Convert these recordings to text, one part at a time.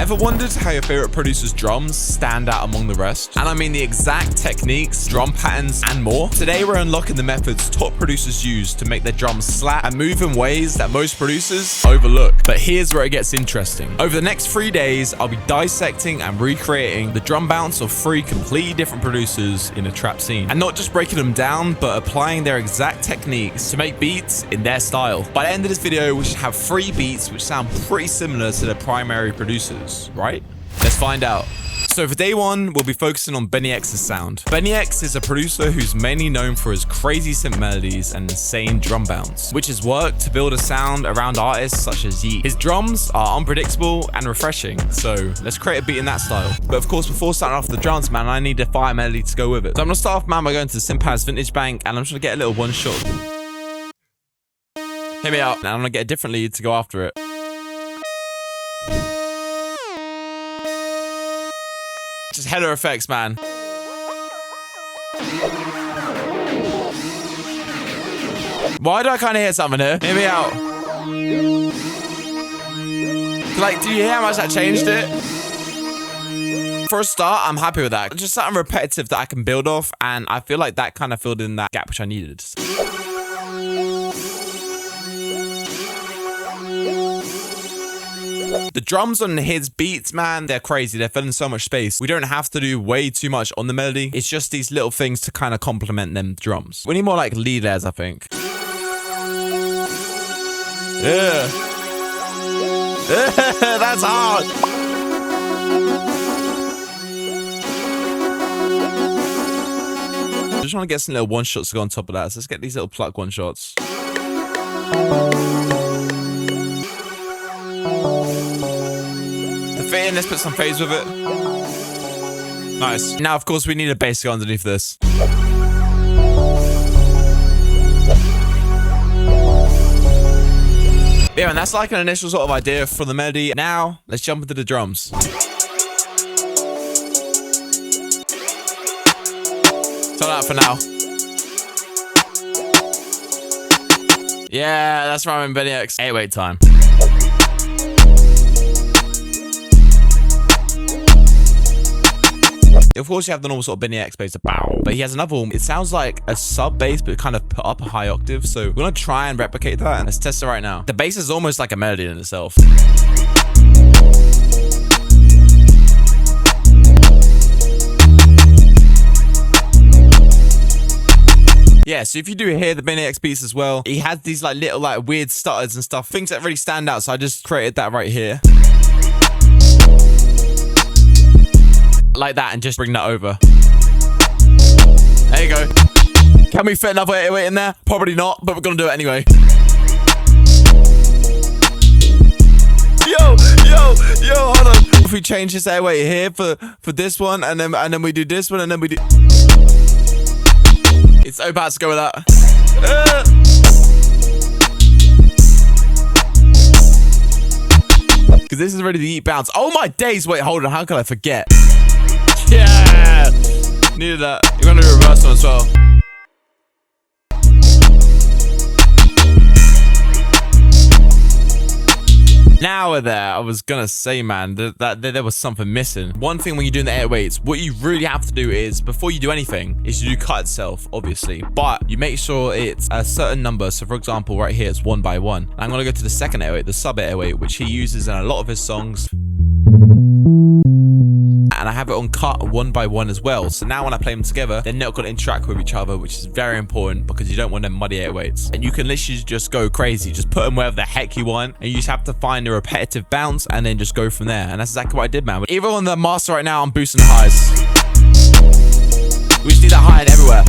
Ever wondered how your favorite producer's drums stand out among the rest? And I mean the exact techniques, drum patterns, and more. Today we're unlocking the methods top producers use to make their drums slap and move in ways that most producers overlook. But here's where it gets interesting. Over the next 3 days, I'll be dissecting and recreating the drum bounce of 3 completely different producers in a trap scene. And not just breaking them down, but applying their exact techniques to make beats in their style. By the end of this video, we should have 3 beats which sound pretty similar to the primary producers, right? Let's find out. So for day 1, we'll be focusing on BNYX's sound. BNYX is a producer who's mainly known for his crazy synth melodies and insane drum bounce, which has worked to build a sound around artists such as Yeet. His drums are unpredictable and refreshing, so let's create a beat in that style. But of course, before starting off the drums, man, I need a fire melody to go with it. So I'm gonna start off, man, by going to the Synthpaz Vintage Bank, and I'm just gonna get a little one shot. Hear me out. Now I'm gonna get a different lead to go after it. Just header effects, man. Why do I kind of hear something here? Hear me out. Like, do you hear how much that changed it? For a start, I'm happy with that. Just something repetitive that I can build off, and I feel like that kind of filled in that gap which I needed. The drums on his beats, man, they're crazy. They're filling so much space. We don't have to do way too much on the melody. It's just these little things to kind of complement them drums. We need more like lead layers, I think. Yeah. That's hard. Just want to get some little one shots to go on top of that. So let's get these little pluck one shots. Fit in, let's put some phase with it. Nice. Now, of course, we need a bass to go underneath this. Yeah, and that's like an initial sort of idea for the melody. Now, let's jump into the drums. Turn that for now. Yeah, that's rhyming BNYX. 808 time. Of course, you have the normal sort of BNYX bass, bow, but he has another one. It sounds like a sub bass, but kind of put up a high octave. So we're gonna try and replicate that, and let's test it right now. The bass is almost like a melody in itself. Yeah, so if you do hear the BNYX beats as well, he has these like little like weird stutters and stuff, things that really stand out. So I just created that right here. Like that, and just bring that over. There you go. Can we fit another 808 in there? Probably not, but we're gonna do it anyway. Yo, hold on. If we change this 808 here for this one, and then we do this one, and then we do. It's so bad to go with that. Because this is ready to eat bounce. Oh my days! Wait, hold on. How can I forget? Yeah! Needed that. You're gonna do a reverse one as well. Now we're there. I was gonna say, man, that there was something missing. One thing when you're doing the 808s, what you really have to do is, before you do anything, is you do cut itself, obviously. But you make sure it's a certain number. So for example, right here, it's 1 by 1. I'm gonna go to the second 808, the sub 808, which he uses in a lot of his songs. And I have it on cut 1 by 1 as well. So now when I play them together, they're not going to interact with each other, which is very important because you don't want them muddy 808s. And you can literally just go crazy. Just put them wherever the heck you want. And you just have to find a repetitive bounce and then just go from there. And that's exactly what I did, man. Even on the master right now, I'm boosting the highs. We just need that high and everywhere.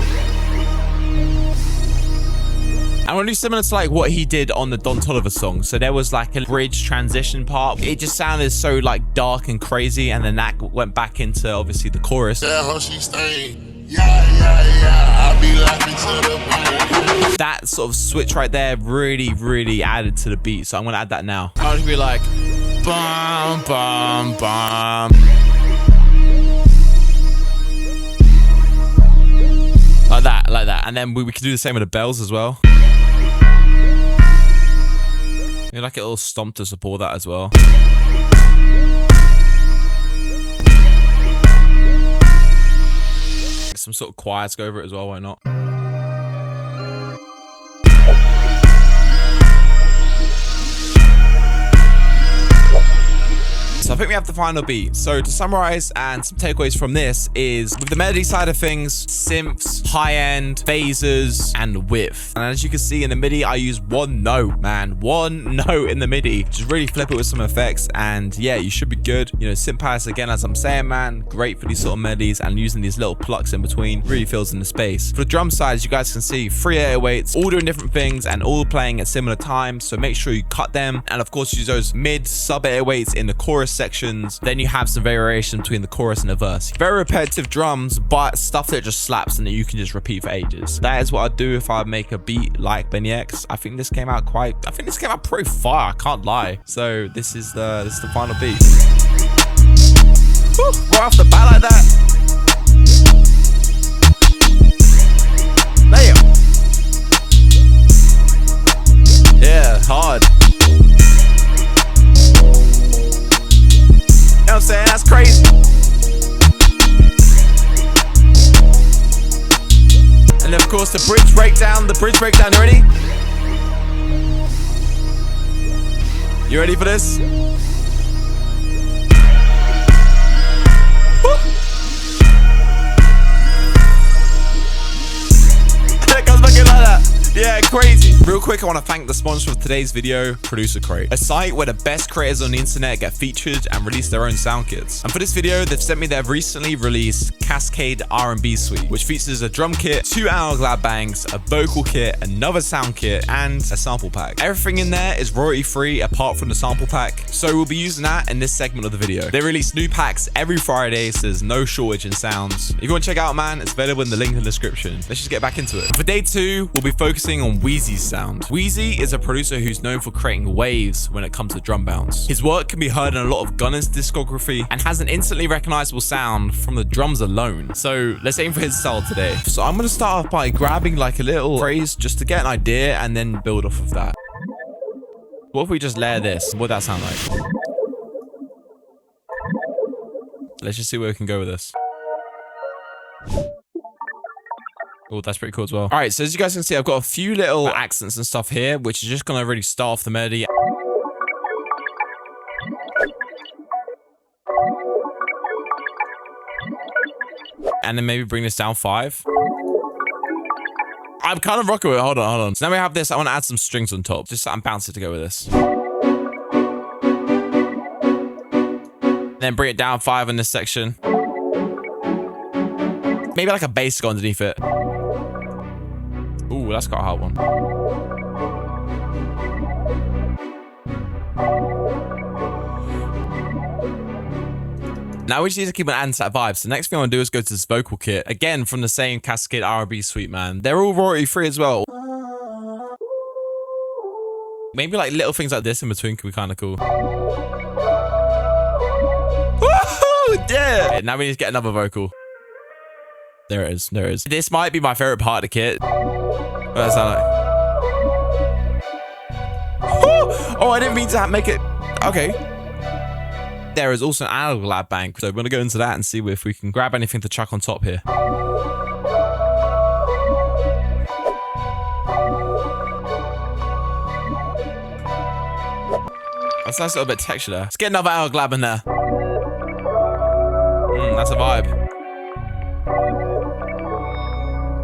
I'm gonna do similar to like what he did on the Don Toliver song. So there was like a bridge transition part. It just sounded so like dark and crazy, and then that went back into obviously the chorus. Yeah, she staying. Yeah. I be laughing to the point. That sort of switch right there really added to the beat. So I'm gonna add that now. I'll just be like, bum bum bum. Like that. And then we could do the same with the bells as well. Maybe like a little stomp to support that as well. some sort of choir to go over it as well. Why not? So I think we have the final beat. So to summarize and some takeaways from this is with the melody side of things, synths, high end, phasers, and width. And as you can see in the MIDI, I use one note, man. One note in the MIDI. Just really flip it with some effects and yeah, you should be good. You know, synth palace again, as I'm saying, man, great for these sort of melodies and using these little plucks in between really fills in the space. For the drum side, as you guys can see, 3 808s, all doing different things and all playing at similar times. So make sure you cut them. And of course, use those mid sub 808s in the chorus sections. Then you have some variation between the chorus and the verse. Very repetitive drums, but stuff that just slaps and that you can just repeat for ages. That is what I'd do if I make a beat like BNYX. I think this came out pretty far, I can't lie. So this is the final beat. Woo, right off the bat like that. Damn. Yeah, hard. You know what I'm saying? That's crazy. And of course the bridge breakdown, you ready? You ready for this? It comes back in like that. Yeah, crazy. Real quick, I want to thank the sponsor of today's video, Producer Crate, a site where the best creators on the internet get featured and release their own sound kits. And for this video, they've sent me their recently released Cascade R&B suite, which features a drum kit, 2 hourglass bangs, a vocal kit, another sound kit, and a sample pack. Everything in there is royalty free apart from the sample pack, so we'll be using that in this segment of the video. They release new packs every Friday, so there's no shortage in sounds. If you want to check out, man, it's available in the link in the description. Let's just get back into it. For day 2, we'll be focusing on Wheezy's sound. Wheezy is a producer who's known for creating waves when it comes to drum bounce. His work can be heard in a lot of Gunna's discography and has an instantly recognizable sound from the drums alone. So let's aim for his style today. So I'm going to start off by grabbing like a little phrase just to get an idea and then build off of that. What if we just layer this? What would that sound like? Let's just see where we can go with this. Oh, that's pretty cool as well. All right, so as you guys can see, I've got a few little accents and stuff here, which is just going to really start off the melody. And then maybe bring this down 5. I'm kind of rocking with it. Hold on. So now we have this. I want to add some strings on top. Just something bouncy to go with this. Then bring it down 5 in this section. Maybe like a bass to go underneath it. Ooh, that's quite a hard one. Now we just need to keep an adding to that vibe. So the next thing I want to do is go to this vocal kit. Again, from the same Cascade R&B suite, man. They're all royalty free as well. Maybe like little things like this in between could be kind of cool. Woohoo! Yeah! Okay, now we need to get another vocal. There it is. This might be my favorite part of the kit. What does that sound like? Oh, I didn't mean to make it. Okay. There is also an hourglass bank, so we're gonna go into that and see if we can grab anything to chuck on top here. That's a nice little bit of texture there. Let's get another hourglass in there. That's a vibe.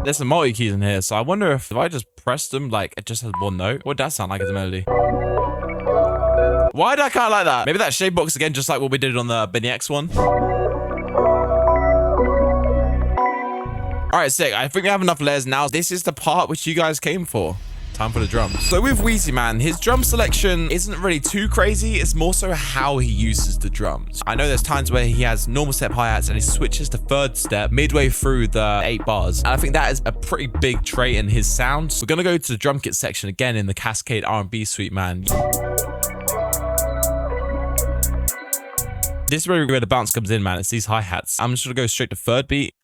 There's some multi keys in here, so I wonder if I just press them like it just has one note, what would that sound like as a melody? Why did I kind of like that? Maybe that shape box again, just like what we did on the BNYX one. All right, sick. I think we have enough layers now. This is the part which you guys came for. Time for the drums. So with Wheezy, man, his drum selection isn't really too crazy. It's more so how he uses the drums. I know there's times where he has normal step hi-hats and he switches to third step midway through the 8 bars. And I think that is a pretty big trait in his sound. We're gonna go to the drum kit section again in the Cascade R&B suite, man. This is where the bounce comes in, man. It's these hi-hats. I'm just gonna go straight to third beat.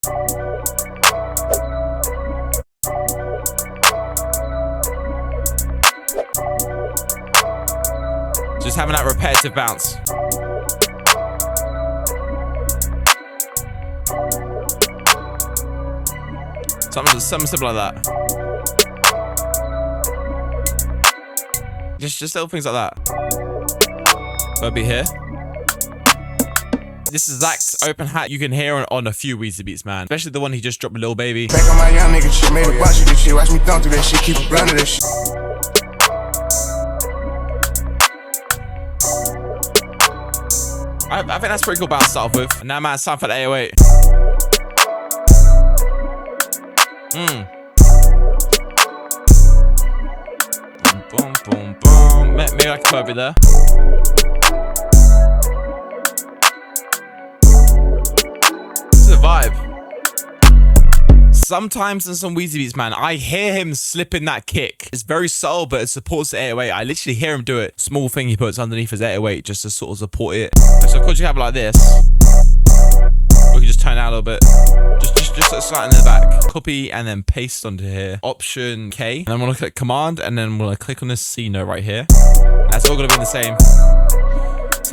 Just having that repetitive bounce. Something similar like that. Just little things like that. I'll be here. This exact open hat you can hear on a few Wheezy beats, man. Especially the one he just dropped with Lil Baby. Back on my young nigga shit, made a bunch of this shit. Watch me thumb through that shit, keep it running this shit. I think that's pretty cool bounce to start off with. And now, man, it's time for the 808. Boom, boom, boom. Maybe I can put it there. This is a vibe. Sometimes in some Wheezy beats, man, I hear him slipping that kick. It's very subtle, but it supports the 808. I literally hear him do it. Small thing he puts underneath his 808 just to sort of support it. So of course you have it like this. We can just turn it out a little bit. Just slightly in the back. Copy and then paste onto here. Option K. And then I'm gonna click Command and then I'm gonna click on this C note right here. That's all gonna be the same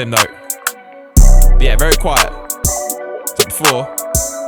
note. But yeah, very quiet. So before,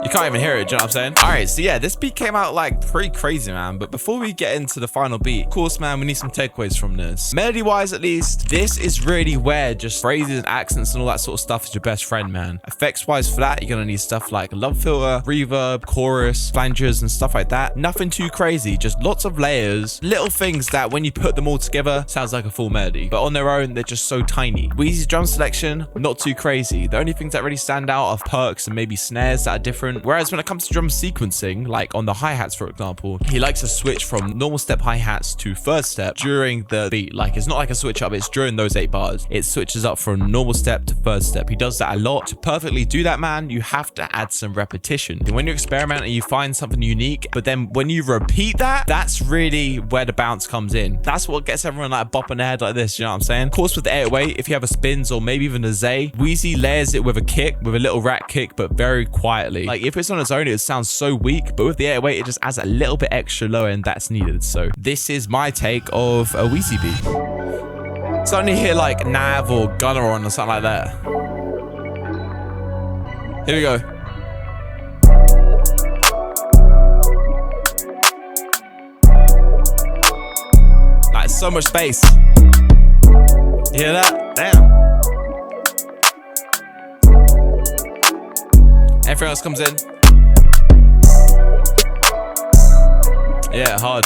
you can't even hear it, do you know what I'm saying? Alright, so yeah, this beat came out like pretty crazy, man. But before we get into the final beat, of course, man, we need some takeaways from this. Melody-wise, at least, this is really where just phrases and accents and all that sort of stuff is your best friend, man. Effects-wise for that, you're gonna need stuff like love filter, reverb, chorus, flanges, and stuff like that. Nothing too crazy, just lots of layers, little things that when you put them all together, sounds like a full melody. But on their own, they're just so tiny. Wheezy's drum selection, not too crazy. The only things that really stand out are perks and maybe snares that are different. Whereas when it comes to drum sequencing, like on the hi-hats, for example, he likes to switch from normal step hi-hats to first step during the beat. Like, it's not like a switch up, it's during those 8 bars. It switches up from normal step to first step. He does that a lot. To perfectly do that, man, you have to add some repetition. And when you experiment and you find something unique, but then when you repeat that, that's really where the bounce comes in. That's what gets everyone like bopping their head like this, you know what I'm saying? Of course, with the 808, if you have a spins or maybe even a Zay, Wheezy layers it with a kick, with a little rat kick, but very quietly. Like, if it's on its own, it sounds so weak, but with the 808, it just adds a little bit extra low end that's needed. So this is my take of a Wheezy beat. So I only hear like Nav or Gunner on or something like that. Here we go. Like, so much space. You hear that? Damn. Everything else comes in. Yeah, hard.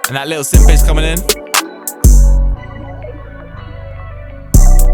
And that little synth bass coming in.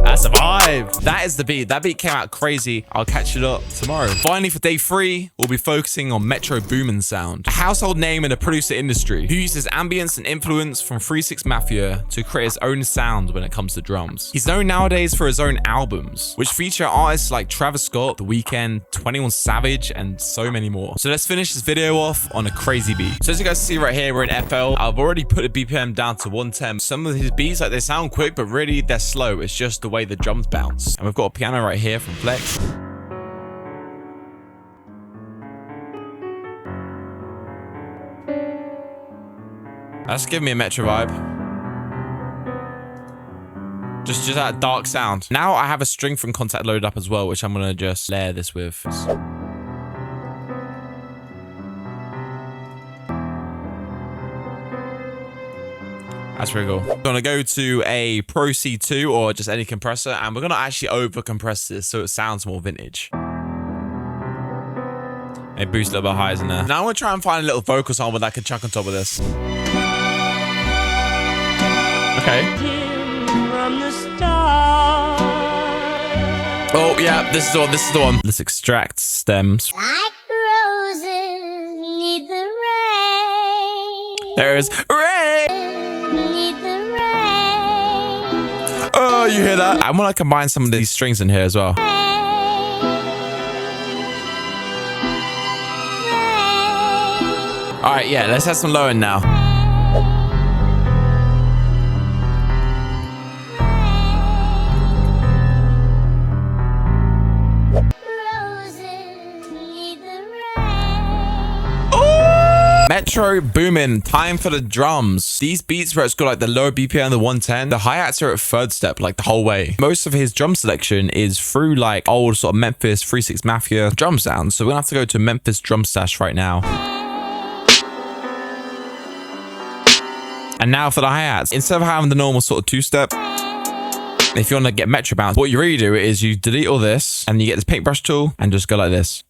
That's a vibe. That is the beat. That beat came out crazy. I'll catch you lot tomorrow. Finally, for day 3, we'll be focusing on Metro Boomin sound, a household name in the producer industry who uses ambience and influence from 3-6 Mafia to create his own sound when it comes to drums. He's known nowadays for his own albums, which feature artists like Travis Scott, The Weeknd, 21 Savage, and so many more. So let's finish this video off on a crazy beat. So as you guys see right here, we're in FL. I've already put the BPM down to 110. Some of his beats, like, they sound quick, but really they're slow. It's just the way the drums bounce. And we've got a piano right here from Flex. That's giving me a Metro vibe. Just that dark sound. Now I have a string from Contact loaded up as well, which I'm gonna just layer this with. That's pretty cool. I'm gonna go to a Pro C2 or just any compressor, and we're gonna actually over compress this so it sounds more vintage. Maybe boost a little bit highs in there. Now I'm gonna try and find a little vocal song that I can chuck on top of this. Okay. Oh yeah, this is the one. This is the one. Let's extract stems. Like roses need the rain. There it is. Rain. Need the rain. Oh, you hear that? I'm gonna combine some of these strings in here as well. All right, yeah, let's have some low end now. Metro Boomin, time for the drums. These beats where it's got like the lower BPM and the 110, the hi-hats are at third step like the whole way. Most of his drum selection is through like old sort of Memphis 3-6 Mafia drum sounds. So we're gonna have to go to Memphis Drum Stash right now. And now for the hi-hats. Instead of having the normal sort of two-step, if you want to get Metro bounce, what you really do is you delete all this and you get this paintbrush tool and just go like this.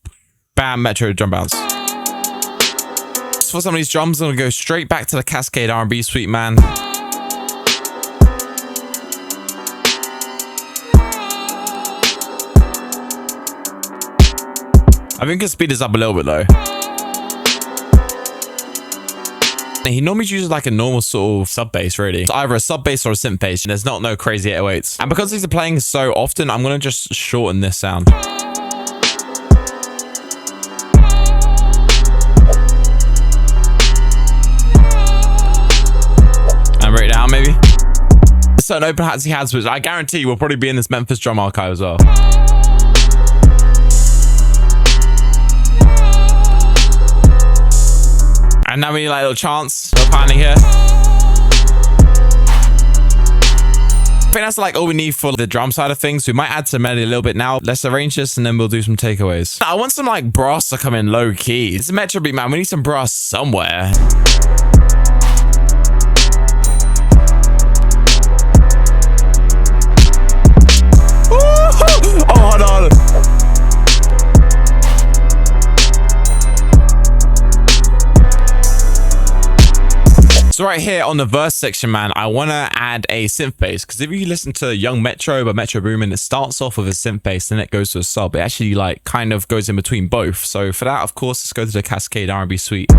Bam, Metro drum bounce. For some of these drums, I'm gonna go straight back to the Cascade R&B suite, man. I think I can speed this up a little bit though. He normally uses like a normal sort of sub bass, really. It's either a sub bass or a synth bass. There's not no crazy 808s. And because these are playing so often, I'm gonna just shorten this sound. Right down, maybe. Certain open hats he has, which I guarantee will probably be in this Memphis drum archive as well. And now we need like a little chance, a little panning here. I think that's like all we need for the drum side of things. We might add some melody a little bit now. Let's arrange this and then we'll do some takeaways. I want some like brass to come in low key. It's a Metro beat, man. We need some brass somewhere. Oh, hold on. So right here on the verse section, man, I want to add a synth bass, because if you listen to Young Metro by Metro Boomin, it starts off with a synth bass, then it goes to a sub. It actually like kind of goes in between both. So for that, of course, let's go to the Cascade R&B suite.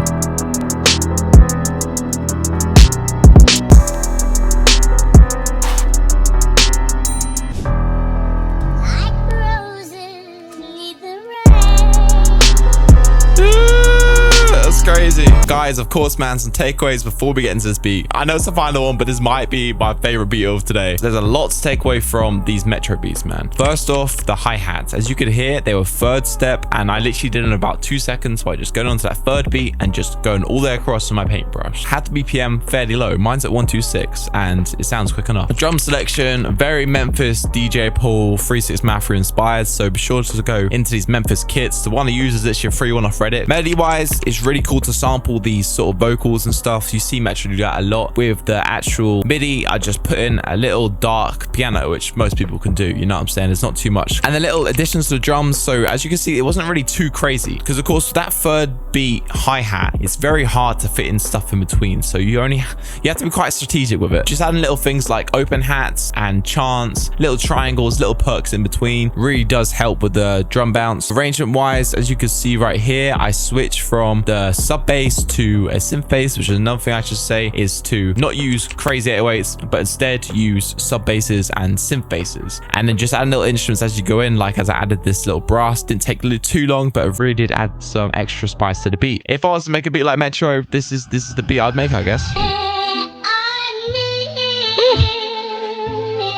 Crazy. Guys, of course, man, some takeaways before we get into this beat. I know it's the final one, but this might be my favorite beat of today. There's a lot to take away from these Metro beats, man. First off, the hi-hats. As you could hear, they were third step, and I literally did it in about 2 seconds by just going onto that third beat and just going all the way across with my paintbrush. Had the BPM fairly low. Mine's at 126, and it sounds quick enough. The drum selection, very Memphis DJ Paul 3-6 Mafia inspired, so be sure to go into these Memphis kits. The one I use is literally a free one off Reddit. Melody-wise, it's really cool to sample these sort of vocals and stuff. You see Metro do that a lot with the actual MIDI. I just put in a little dark piano, which most people can do, you know what I'm saying? It's not too much. And the little additions to the drums. So as you can see, it wasn't really too crazy, because of course that third beat hi-hat, it's very hard to fit in stuff in between. So you have to be quite strategic with it. Just adding little things like open hats and chants, little triangles, little perks in between really does help with the drum bounce. Arrangement wise, as you can see right here, I switched from the sub bass to a synth bass, which is another thing I should say, is to not use crazy 808s, but instead use sub basses and synth basses, and then just add little instruments as you go in. Like as I added this little brass, didn't take a little too long, but it really did add some extra spice to the beat. If I was to make a beat like Metro, this is the beat I'd make, I guess.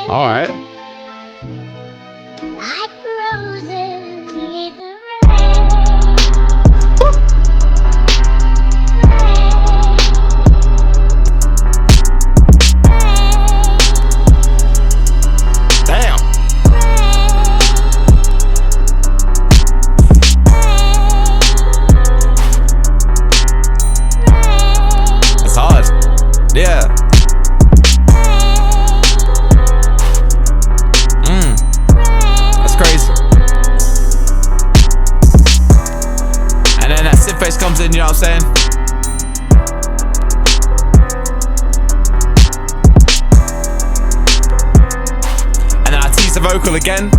All right. Comes in, you know what I'm saying? And then I tease the vocal again.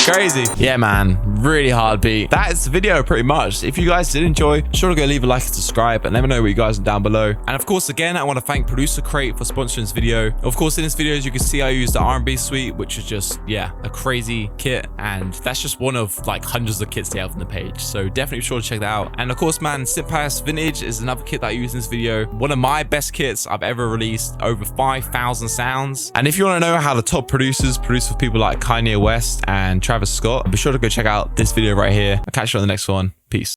Crazy. Yeah, man. Really hard beat. That is the video pretty much. If you guys did enjoy, be sure to go leave a like and subscribe, and let me know what you guys are down below. And of course, again, I want to thank Producer Crate for sponsoring this video. Of course, in this video, as you can see, I used the R&B suite, which is just, yeah, a crazy kit. And that's just one of like hundreds of kits they have on the page. So definitely be sure to check that out. And of course, man, Synpass Vintage is another kit that I use in this video. One of my best kits I've ever released, over 5,000 sounds. And if you want to know how the top producers produce for people like Kanye West and Travis Travis Scott. Be sure to go check out this video right here. I'll catch you on the next one.